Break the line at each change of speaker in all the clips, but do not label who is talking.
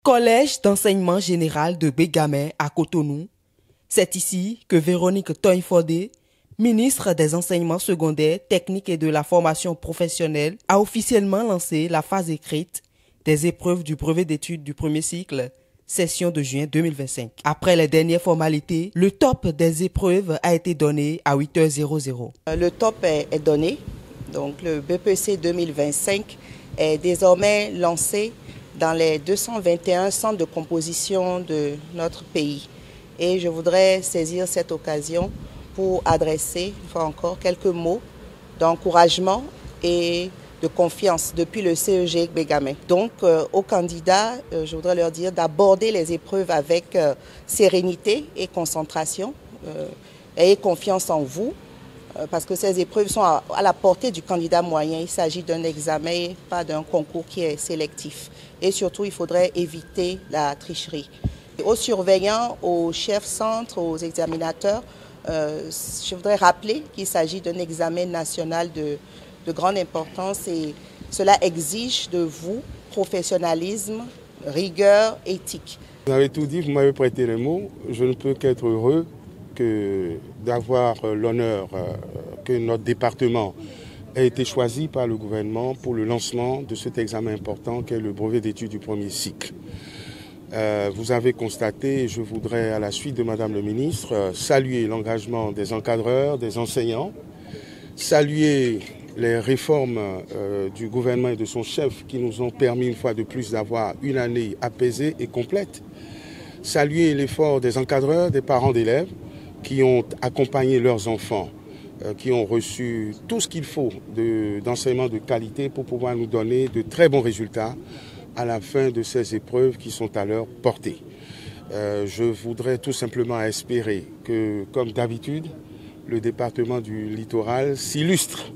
Collège d'enseignement général de Bégamé à Cotonou. C'est ici que Véronique Toynfodé, ministre des enseignements secondaires, techniques et de la formation professionnelle, a officiellement lancé la phase écrite des épreuves du brevet d'études du premier cycle, session de juin 2025. Après les dernières formalités, le top des épreuves a été donné à 8h00.
Le top est donné, donc le BPC 2025 est désormais lancé dans les 221 centres de composition de notre pays. Et je voudrais saisir cette occasion pour adresser, une fois encore, quelques mots d'encouragement et de confiance depuis le CEG Bégamé. Donc, aux candidats, je voudrais leur dire d'aborder les épreuves avec sérénité et concentration. Ayez confiance en vous, parce que ces épreuves sont à la portée du candidat moyen. Il s'agit d'un examen, pas d'un concours qui est sélectif. Et surtout, il faudrait éviter la tricherie. Aux surveillants, aux chefs centres, aux examinateurs, je voudrais rappeler qu'il s'agit d'un examen national de grande importance et cela exige de vous professionnalisme, rigueur, éthique.
Vous avez tout dit, vous m'avez prêté les mots. Je ne peux qu'être heureux d'avoir l'honneur que notre département ait été choisi par le gouvernement pour le lancement de cet examen important qu'est le brevet d'études du premier cycle. Vous avez constaté, je voudrais à la suite de Madame le ministre, saluer l'engagement des encadreurs, des enseignants, saluer les réformes du gouvernement et de son chef qui nous ont permis une fois de plus d'avoir une année apaisée et complète, saluer l'effort des encadreurs, des parents d'élèves qui ont accompagné leurs enfants, qui ont reçu tout ce qu'il faut d'enseignement de qualité pour pouvoir nous donner de très bons résultats à la fin de ces épreuves qui sont à leur portée. Je voudrais tout simplement espérer que, comme d'habitude, le département du littoral s'illustre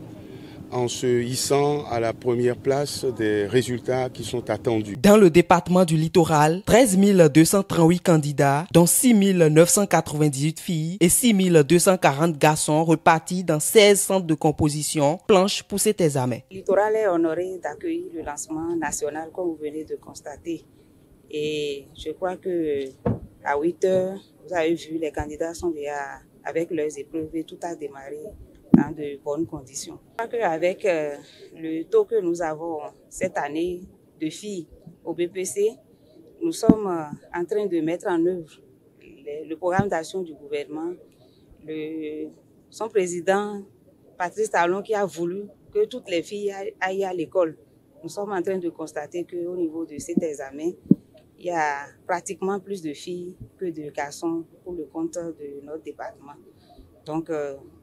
en se hissant à la première place des résultats qui sont attendus.
Dans le département du littoral, 13 238 candidats, dont 6 998 filles et 6 240 garçons repartis dans 16 centres de composition planchent pour cet examen.
Le littoral est honoré d'accueillir le lancement national comme vous venez de constater. Et je crois que à 8 heures, vous avez vu, les candidats sont déjà avec leurs épreuves et tout a démarré dans de bonnes conditions. Je crois qu'avec le taux que nous avons cette année de filles au BPC, nous sommes en train de mettre en œuvre le programme d'action du gouvernement. Son président, Patrice Talon, qui a voulu que toutes les filles aillent à l'école. Nous sommes en train de constater qu'au niveau de cet examen, il y a pratiquement plus de filles que de garçons pour le compte de notre département. Donc,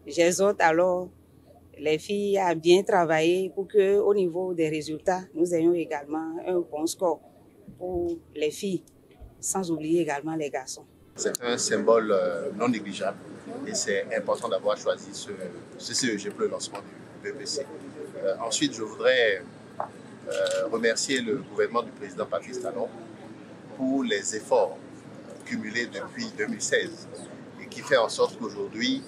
j'exhorte alors les filles à bien travailler pour qu'au niveau des résultats, nous ayons également un bon score pour les filles, sans oublier également les garçons.
C'est un symbole non négligeable et c'est important d'avoir choisi ce CEG pour le lancement du BPC. Ensuite, je voudrais remercier le gouvernement du président Patrice Talon pour les efforts cumulés depuis 2016 et qui fait en sorte qu'aujourd'hui,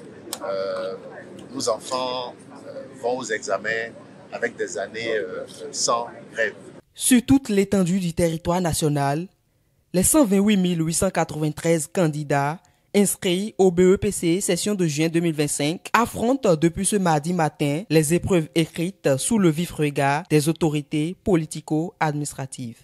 nos enfants vont aux examens avec des années sans grève.
Sur toute l'étendue du territoire national, les 128 893 candidats inscrits au BEPC session de juin 2025 affrontent depuis ce mardi matin les épreuves écrites sous le vif regard des autorités politico-administratives.